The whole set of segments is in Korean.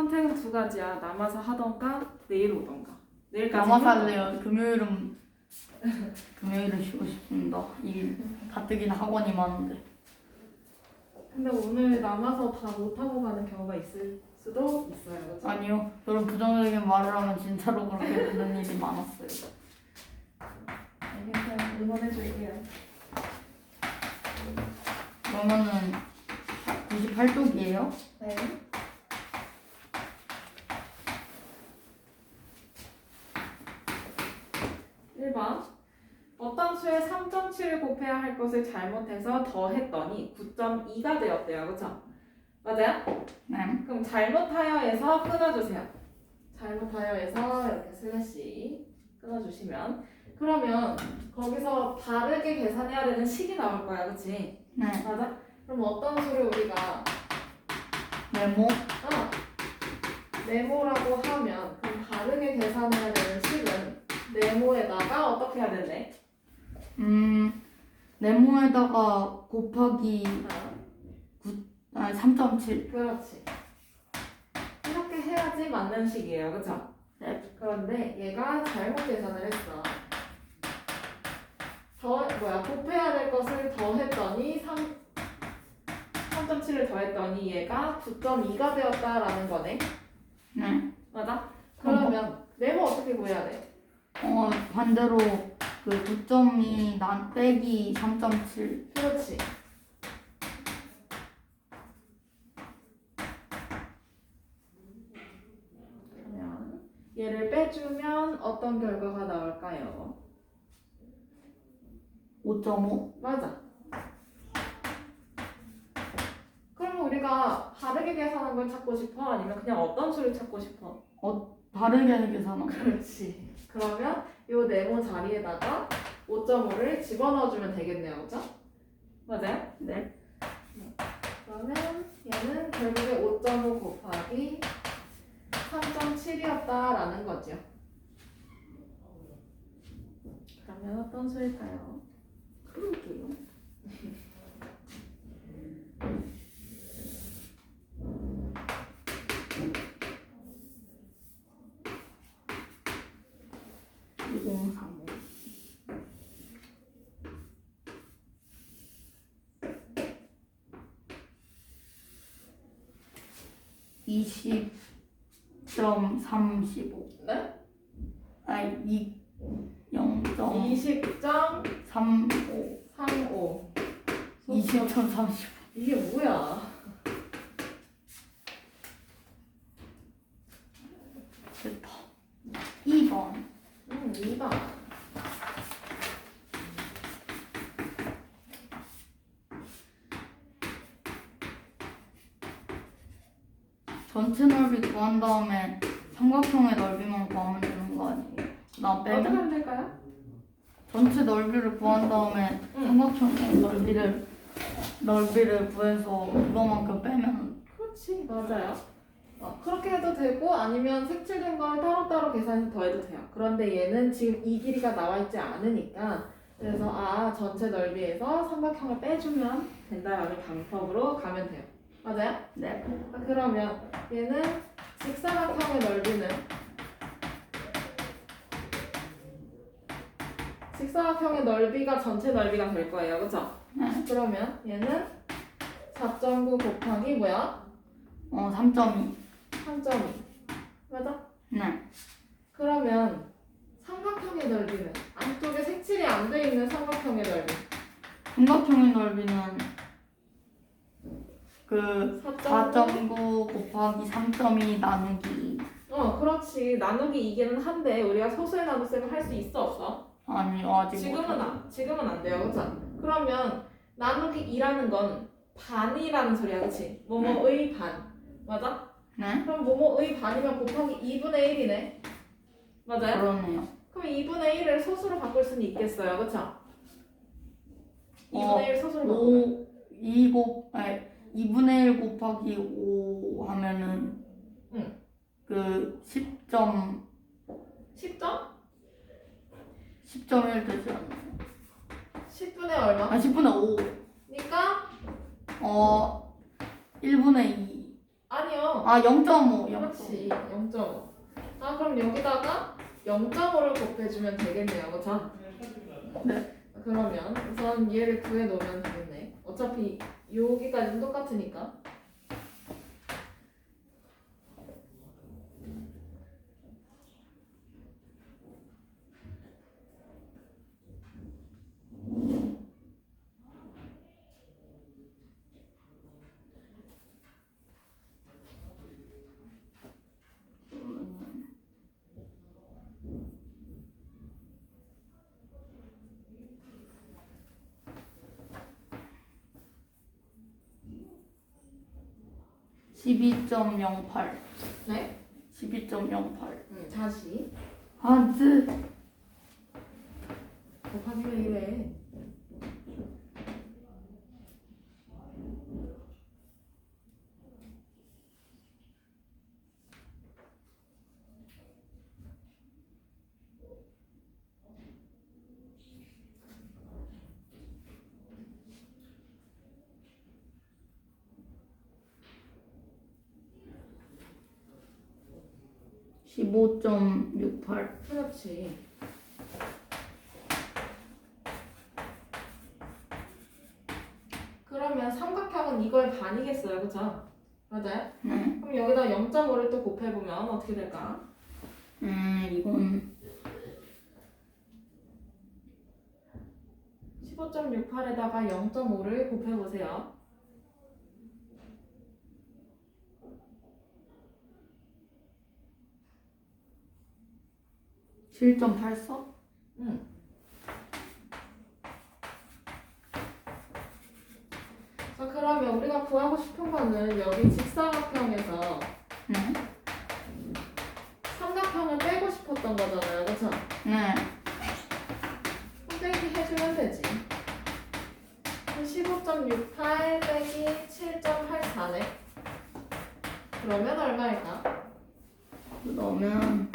선택은 두 가지야. 남아서 하던가 내일 오던가. 내일까지 남아서 해오던가. 할래요. 금요일은 쉬고 싶습니다. 이 가뜩이나 학원이 많은데. 근데 오늘 남아서 다 못하고 가는 경우가 있을 수도 있어요. 그렇죠? 아니요. 그런 부정적인 말을 하면 진짜로 그렇게 되는 일이 많았어요. 알겠어요. 응원해줄게요. 그러면은 98쪽이에요? 네. 1번. 어떤 수에 3.7을 곱해야 할 것을 잘못해서 더했더니 9.2가 되었대요. 그쵸? 맞아요? 네. 그럼 잘못하여에서 끊어주세요. 잘못하여에서 이렇게 슬래시 끊어주시면 그러면 거기서 다르게 계산해야 되는 식이 나올 거야. 그치? 네. 맞아? 그럼 어떤 수를 우리가 네모. 네모라고 하면 그럼 다르게 계산해야 되는 식은 네모에다가 어떻게 해야 되네? 네모에다가 곱하기 3.7. 그렇지. 이렇게 해야지 맞는 식이에요. 그쵸? 네. 그런데 얘가 잘못 계산을 했어. 곱해야 될 것을 더했더니 3.7을 더했더니 얘가 9.2가 되었다라는 거네. 네. 맞아? 그러면 네모 어떻게 구해야 돼? 반대로 그 9.2 빼기 3.7. 그렇지. 그러면 얘를 빼주면 어떤 결과가 나올까요? 5.5. 맞아. 그럼 우리가 다르게 계산한 걸 찾고 싶어? 아니면 그냥 어떤 수를 찾고 싶어? 다르게 계산하면. 그렇지. 그러면 요 네모 자리에다가 5.5를 집어넣어주면 되겠네요. 그죠? 맞아요? 네. 그러면 얘는 결국에 5.5 곱하기 3.7이었다라는 거죠. 그러면 어떤 수일까요? 그러게요. (2035) 20.35. 네? 아니 0.35. 20.35 20.35. 이게 뭐야? 됐다. 2번. 2번. 전체 넓이 구한 다음에 삼각형의 넓이만 구하면 되는 거 아니에요? 나 어떻게 빼면 하면 될까요? 전체 넓이를 구한 다음에 삼각형의 넓이를 구해서 그거만큼 빼면. 그렇지, 맞아요. 그렇게 해도 되고 아니면 색칠된 걸 따로따로 계산해서 더해도 돼요. 그런데 얘는 지금 이 길이가 나와 있지 않으니까 그래서 전체 넓이에서 삼각형을 빼주면 된다라는 방법으로 가면 돼요. 맞아요? 네. 그러면 얘는 직사각형의 넓이는 직사각형의 넓이가 전체 넓이가 될 거예요. 그쵸? 네. 그러면 얘는 4.9 곱하기 뭐야? 3.2. 3.2 맞아? 네. 그러면 삼각형의 넓이는 안쪽에 색칠이 안 돼 있는 삼각형의 넓이 삼각형의 넓이는 그 4.9 4.9 곱하기 3.2 나누기 2. 그렇지. 나누기 2개는 한데 우리가 소수의 나눗셈을 할 수 있어 없어? 아니요, 아직 지금은 안 돼요. 그쵸? 그러면 나누기 2라는 건 반이라는 소리야. 그치? 뭐뭐의 반 맞아? 네? 그럼 뭐뭐의 반이면 곱하기 2분의 1이네 맞아요? 그러네요. 그럼 2분의 1을 소수로 바꿀 수는 있겠어요. 그쵸? 2분의 1 소수로 바꾸면 2분의 1 곱하기 5 하면은 그 10점 10점? 10.1 되지 않나요? 10분의 얼마? 10분의 5. 그러니까 1분의 2. 아니요. 0.5. 그렇지. 0.5. 아, 그럼 여기다가 0.5를 곱해주면 되겠네요. 그쵸? 네. 그러면 우선 얘를 구해 놓으면 되겠네. 어차피 여기까지는 똑같으니까. (12.08) 네? 12.08 다시. 안쓰 곱하기 왜 이래? (15.68) 그렇지. 그러면 삼각형은 이거의 반이겠어요. 그쵸? 맞아요? 네. 그럼 여기다 0.5를 또 곱해보면 어떻게 될까? 이건 15.68에다가 0.5를 곱해보세요. 7.84? 응. 자, 그러면 우리가 구하고 싶은 거는 여기 직사각형에서 네. 삼각형을 빼고 싶었던 거잖아요. 그쵸? 네. 빼기 해주면 되지. 15.68 빼기 7.84네. 그러면 얼마일까? 그러면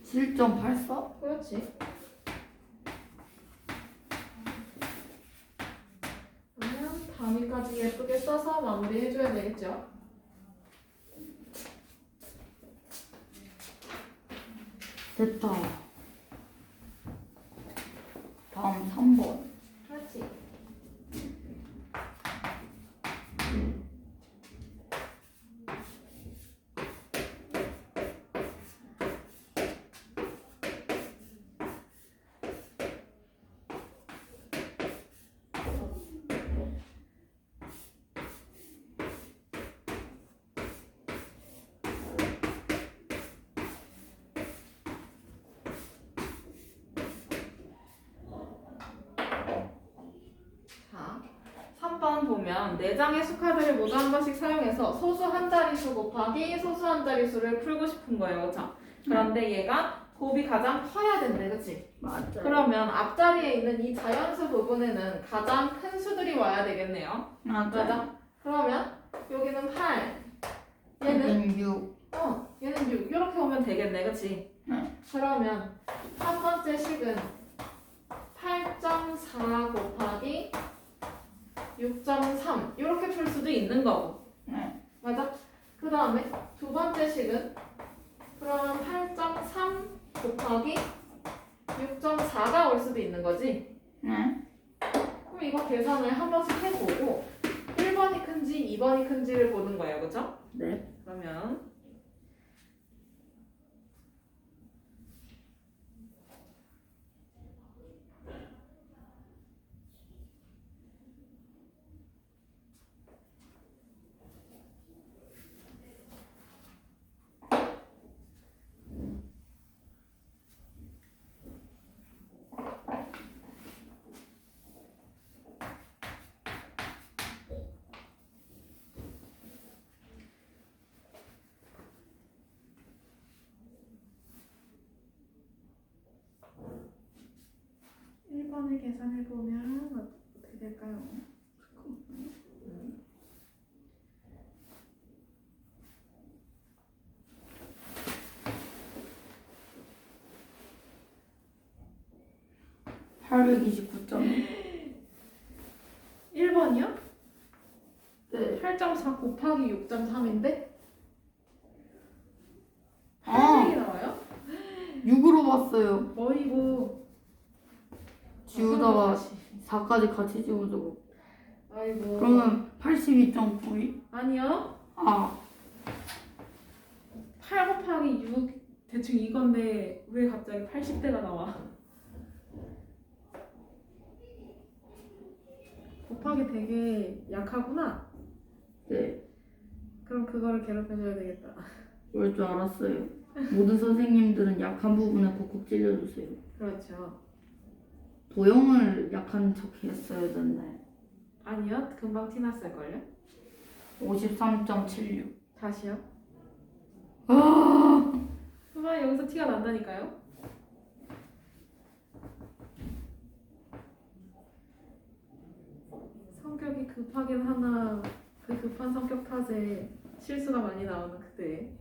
7.84? 그렇지. 그러면 단위까지 예쁘게 써서 마무리해줘야 되겠죠? 됐다. 다음 3번. 그렇지. 자, 3번 보면 4장의 수카드를 모두 한 번씩 사용해서 소수 한 자릿수 곱하기 소수 한 자릿수를 풀고 싶은 거예요. 그쵸? 그런데 얘가 곱이 가장 커야 된대. 그치? 맞아요. 그러면 앞자리에 있는 이 자연수 부분에는 가장 큰 수들이 와야 되겠네요. 맞아요. 맞아? 그러면 여기는 8, 얘는 6. 얘는 6 이렇게 오면 되겠네. 그치? 네. 그러면 첫 번째 식은 8.4 곱하기 6.3 이렇게 풀 수도 있는 거고. 네. 맞아? 그 다음에 두 번째 식은 그러면 8.3 곱하기 6.4가 올 수도 있는 거지. 네. 그럼 이거 계산을 한 번씩 해보고 1번이 큰지 2번이 큰지를 보는 거예요. 그죠? 네. 그러면 계산해보면 어떻게 될까요? 829점. 1번이요? 네. 8.4 곱하기 6.3인데? 아. 800이 나와요? 6으로 봤어요. 어이구. 지우다가 다시. 4까지 같이 지우자고. 아이고. 그러면 82.92. 아니요. 아, 8 곱하기 6 대충 이건데 왜 갑자기 80대가 나와? 곱하기 되게 약하구나. 네. 그럼 그거를 괴롭혀줘야 되겠다. 그럴 줄 알았어요. 모든 선생님들은 약한 부분에 콕콕 찔러주세요. 그렇죠. 도형을 약한 척 했어야 됐네. 아니요. 금방 티났을걸요? 53.76. 다시요. 아, 금방 여기서 티가 난다니까요? 성격이 급하긴 하나 그 급한 성격 탓에 실수가 많이 나오는 그때.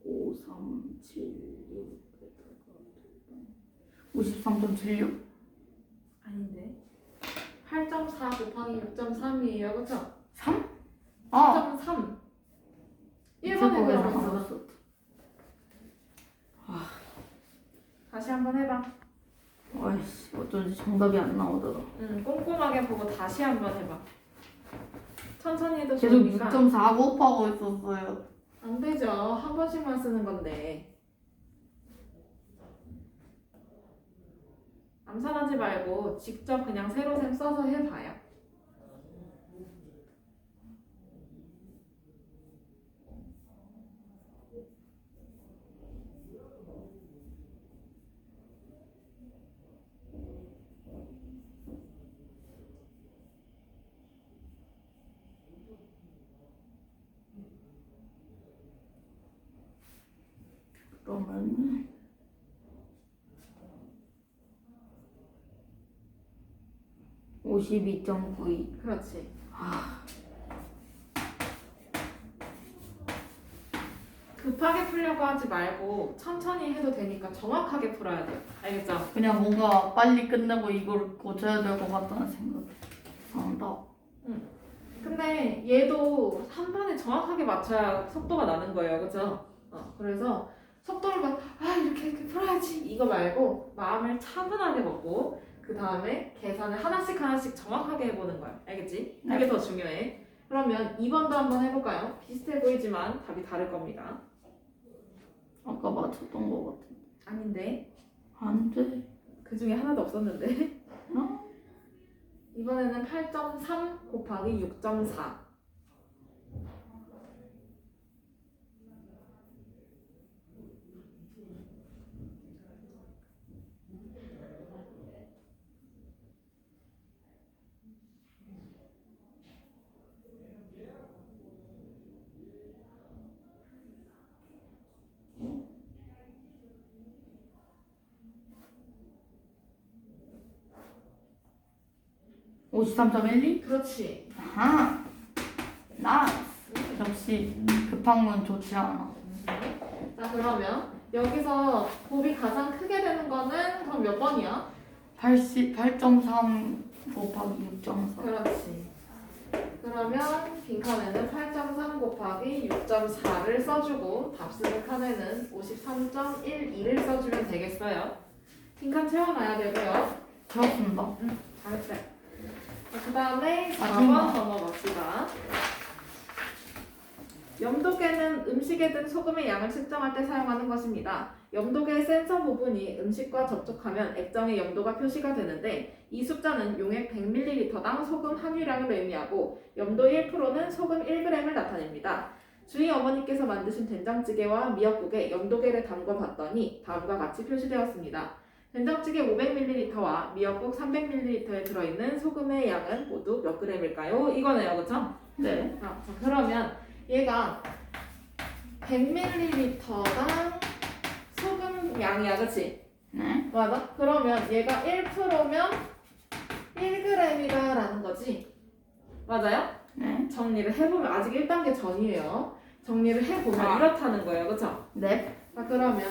오, 3, 7, 6. 53.76. 아닌데. 8.4 곱하기 6.3이에요. 그쵸? 3? 아, 6.3. 1번에 그러고 있어. 알았어. 다시 한번 해봐. 아이씨, 어쩐지 정답이 안 나오더라. 꼼꼼하게 보고 다시 한번 해봐. 천천히 해도 계속 좋으니까. 6.4 곱하고 있었어요. 안 되죠. 한 번씩만 쓰는 건데. 암산하지 말고 직접 그냥 세로셈 써서 해봐요. 그러면 52.92. 그렇지. 급하게 풀려고 하지 말고 천천히 해도 되니까 정확하게 풀어야 돼요. 알겠죠? 그냥 뭔가 빨리 끝내고 이걸 고쳐야 될 것 같다는 생각이 든다. 근데 얘도 한 번에 정확하게 맞춰야 속도가 나는 거예요. 그죠? 그래서 속도를 막, 이렇게 풀어야지. 이거 말고 마음을 차분하게 먹고 그 다음에 계산을 하나씩 하나씩 정확하게 해보는 거야. 알겠지? 그게 더 중요해. 그러면 2번도 한번 해볼까요? 비슷해 보이지만 답이 다를 겁니다. 아까 맞췄던 것 같은데. 아닌데. 안 돼. 그 중에 하나도 없었는데. 어? 이번에는 8.3 곱하기 6.4. 오 53.12? 그렇지. 아하. 나이스. 역시 급한 건 좋지 않아. 자, 그러면 여기서 곱이 가장 크게 되는 거는 그럼 몇 번이야? 8.3 곱하기 6.4. 그렇지. 그러면 빈칸에는 8.3 곱하기 6.4를 써주고 답 쓰는 칸에는 53.12를 써주면 되겠어요. 빈칸 채워놔야 되고요. 채웠습니다. 잘했어요. 그 다음에 4번 마지막. 넘어갑시다. 염도계는 음식에 든 소금의 양을 측정할 때 사용하는 것입니다. 염도계 센서 부분이 음식과 접촉하면 액정의 염도가 표시가 되는데 이 숫자는 용액 100ml당 소금 함유량을 의미하고 염도 1%는 소금 1g을 나타냅니다. 주희 어머니께서 만드신 된장찌개와 미역국에 염도계를 담궈 봤더니 다음과 같이 표시되었습니다. 된장찌개 500ml와 미역국 300ml에 들어있는 소금의 양은 모두 몇 g일까요? 이거네요, 그렇죠? 네. 자, 그러면 얘가 100ml당 소금 양이야, 그치? 네. 맞아? 그러면 얘가 1%면 1g이다 라는 거지. 맞아요? 네. 정리를 해보면 아직 1단계 전이에요. 정리를 해보면 이렇다는 거예요, 그쵸? 네. 자, 그러면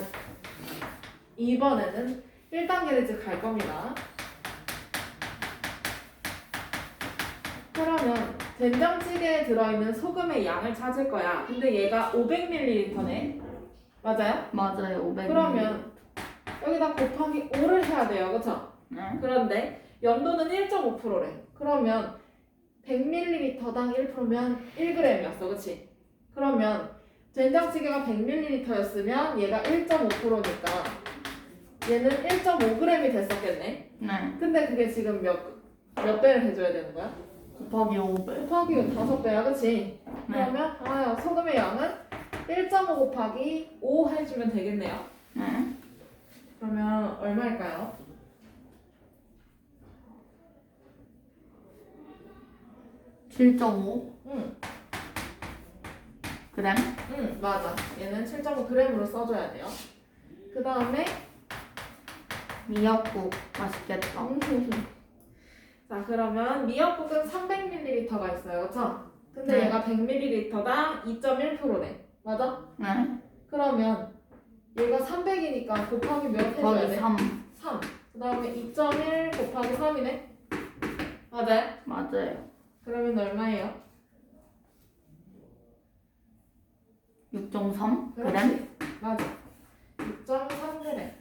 이번에는 1단계를 이제 갈 겁니다. 그러면 된장찌개에 들어있는 소금의 양을 찾을 거야. 근데 얘가 500ml네. 맞아요? 맞아요. 500. 그러면 여기다 곱하기 5를 해야 돼요. 그쵸? 네. 그런데 염도는 1.5%래. 그러면 100ml당 1%면 1g이었어. 그치? 그러면 된장찌개가 100ml였으면 얘가 1.5%니까 얘는 1.5g이 됐었겠네. 네. 근데 그게 지금 몇 배를 해줘야 되는 거야? 곱하기 5배. 곱하기 5배야, 그치? 네. 그러면 소금의 양은 1.5 곱하기 5 해주면 되겠네요. 네. 그러면 얼마일까요? 7.5 응, 그램. 응, 맞아. 얘는 7.5g으로 써줘야 돼요. 그 다음에 미역국 맛있겠다. 자, 그러면 미역국은 300ml가 있어요, 그쵸? 근데 네. 얘가 100ml당 2.1%래. 맞아? 네. 그러면 얘가 300이니까 곱하기 몇 해줘야 곱하기 돼? 3. 3. 그 다음에 2.1 곱하기 3이네? 맞아요? 맞아요. 그러면 얼마예요? 6.3 그램. 그렇지. 맞아. 6.3g.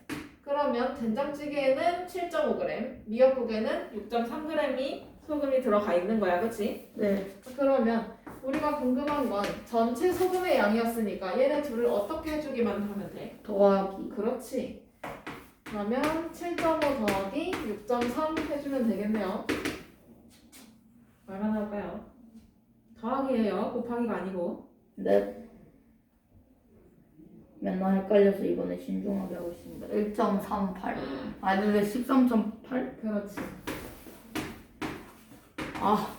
그러면 된장찌개에는 7.5g, 미역국에는 6.3g이 소금이 들어가 있는 거야, 그치? 네. 그러면 우리가 궁금한 건 전체 소금의 양이었으니까 얘네 둘을 어떻게 해주기만 하면 돼? 더하기. 그렇지. 그러면 7.5 더하기 6.3 해주면 되겠네요. 얼마 나올까요? 더하기예요. 곱하기가 아니고. 네. 맨날 헷갈려서 이번에 신중하게 하고 있습니다. 1.38. 아니 왜 13.8? 그렇지. 아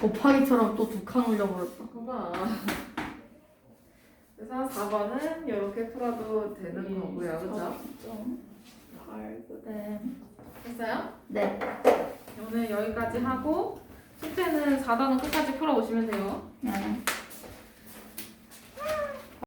곱하기처럼 또 두 칸 올려버렸다. 봐봐. 그래서 4번은 이렇게 풀어도 되는 거고요. 그죠? 8 그램. 됐어요? 네. 오늘 여기까지 하고 숙제는 4단원 끝까지 풀어오시면 돼요. 네.